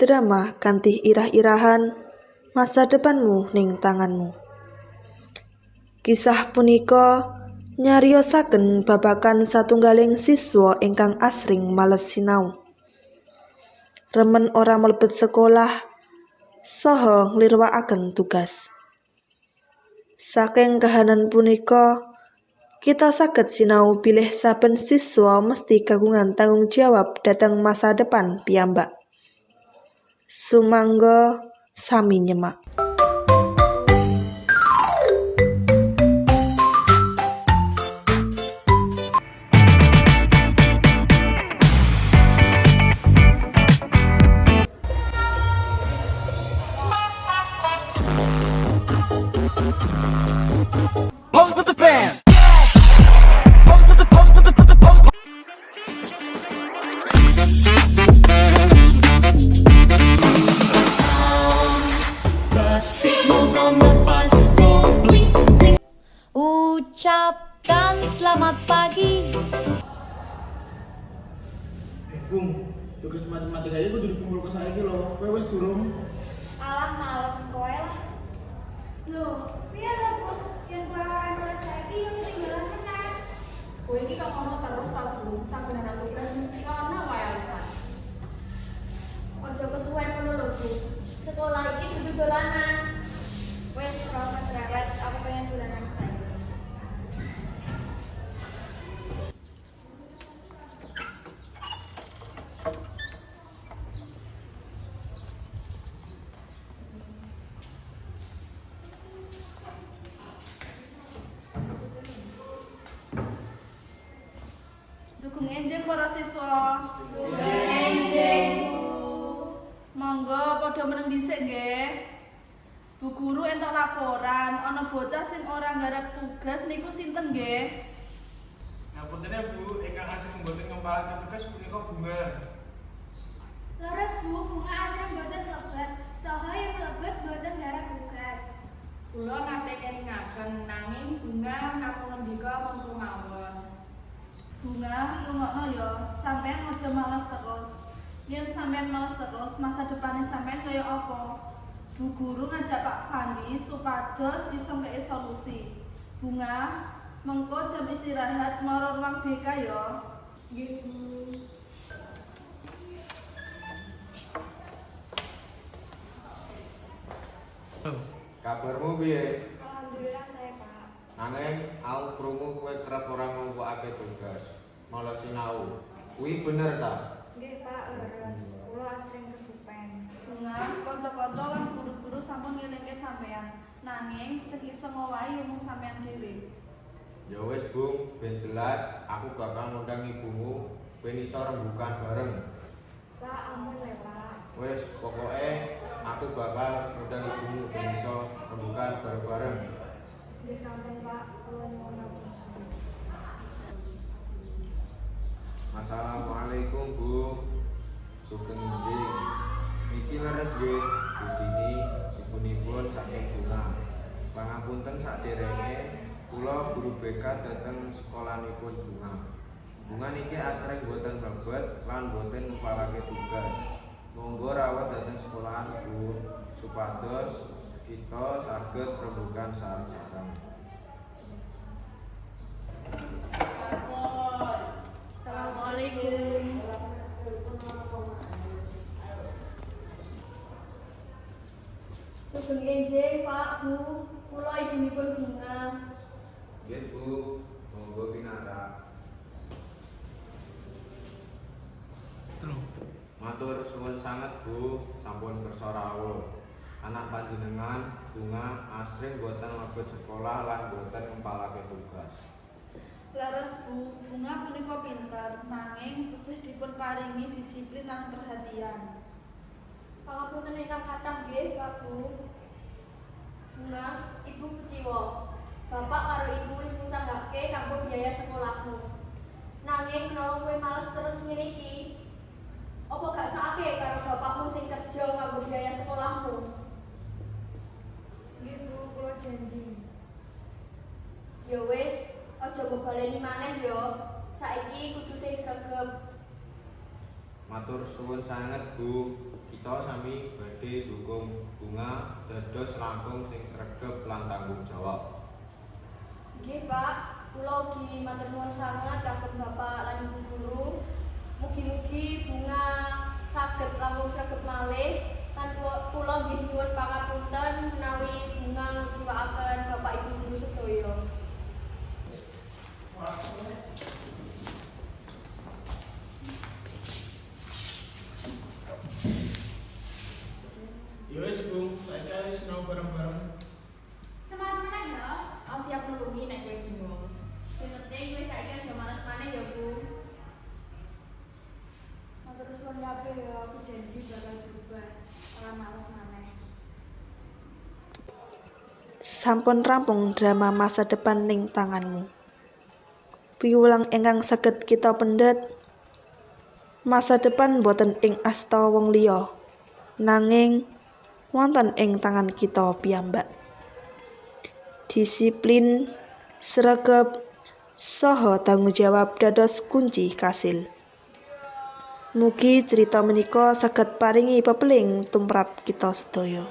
Drama kanthi irah-irahan masa depanmu ning tanganmu. Kisah punika nyariosaken babagan satunggaling siswa ingkang asring males sinau, remen ora mlebet sekolah, saha nglirwakaken tugas. Saking kahanan punika, kita saged sinau bilih saben siswa mesti kagungan tanggung jawab dhateng masa depan piyambak. Sumangga sami nyemak. Pose with the fans. The signals on the bus go blink, blink. Ucapkan selamat pagi. Bung, tugas matematika aja kudu dikumpul ke saya lho. Kowe wis durung? Alah males kowe lah. Loh, piye to, Bu? Yen kowe ora nulis saiki yo ketinggalan meneh. Kowe iki kok ngono terus ta, Bu? Saben ana tugas mesti ana wae alasan. Ojo kesuwen ngono lho, Bu. Sekolah iki kudu dolanan. Wes ora usah cerewet, aku pengen dolanan saiki. Dukung enjing para siswa. Monggo padha meneng dhisik nggih. Bu guru entuk laporan ana bocah sing ora nggarap tugas niku sinten nggih? Ngapunten ya Bu, ingkang asring mboten ngempalaken tugas punika Bunga. Leres, Bu, Bunga asring mboten mlebet. Saha yen mlebet mboten garap tugas. Kula nate kelingaken nanging Bunga namung ngendika mengko mawon. Bunga rungokno ya, sampean aja males terus. Yen sampean males terus, masa depane sampean kaya apa? Bu guru ngajak Pak Pandi supados disengkeki solusi. Bunga, mengko jam istirahat mara ruang BK ya. Nggih, Bu. Kabarmu piye? Alhamdulillah saya, Pak. Nanging aku krungu kowe kerep ora nglumpukake tugas. Malah sinau. Kuwi bener ta? Nggih, Pak, leres. Kula asring kesupen. Bunga, kanca-kanca lan guru-guru sampun ngelingke sampean. Nanging sing iso ngowahi mung sampean dhewe. Ya wis, Bung, ben jelas aku bakal ngundang ibumu ben iso rembukan bareng. Pak, ampun ya, Pak. Wis, pokoke aku bakal ngundang ibumu ben iso rembukan bareng-bareng. Nggih sampun, Pak. Kula nyuwun atur. Assalamualaikum, Bu. Sugeng enjing. Niki leres nggih, budini ibunipun saking Bunga. Pangapunten saderenge kula guru BK dhateng sekolanipun Bunga. Bunga niki asring boten mlebet lan boten ngempalake tugas. Monggo rawuh dhateng sekolahan Bu supados kita saged rembugan sareng-sareng. Assalamualaikum. Sugeng enjing Pak, Bu. Kula ibunipun Bunga. Nggih, Bu. Monggo pinara. Matur suwun sanget, Bu. Sampun kersa rawuh. Anak panjenengan Bunga asring boten mlebet sekolah lan boten ngempalake tugas. Leres Bu, Bunga punika pinter, nanging tesih dipun paringi disiplin lan perhatian. Pangapunten ingkang kathah nggih, Pak Bu. Bunga, Ibu kuciwa. Bapak karo Ibu wis ngusahake kanggo biaya sekolahmu. Nanging menawa kowe males terus ngene iki, apa gak sakake karo bapakmu sing kerja kanggo biaya sekolahmu? Nggih, Bu, kula janji. Ya wis, aja mbaleni maneh ya. Saiki kudu sing sregep. Matur suwun sanget Bu, kita sami badhe dukung Bunga dados langkung sing sregep lan tanggung jawab. Nggih Pak, kula ugi matur nuwun sanget kagem Bapak lan Ibu guru. Mugi-mugi Bunga saged langkung sregep malih lan kula nggih nyuwun pangapunten menawi Bunga ngjiwakaken Bapak Ibu guru sedaya. Ya wis Bung, saiki ayo sinau bareng-bareng. Semangat mana ya? Aku siap nulungi nek kowe bingung. Sing penting wis saiki aja males maneh ya Bu. Matur suwun kabeh ya, aku janji bakal berubah. Ora males maneh. Sampun rampung drama masa depan ning tanganmu. Piwulang ingkang saged kita pendhet. Masa depan boten ing asta wong liya, nanging wonten ing tangan kita piyambak. Disiplin, sregep, saha tanggung jawab dados kunci kasil. Mugi cerita menika saged paringi pepeling tumrap kita sedaya.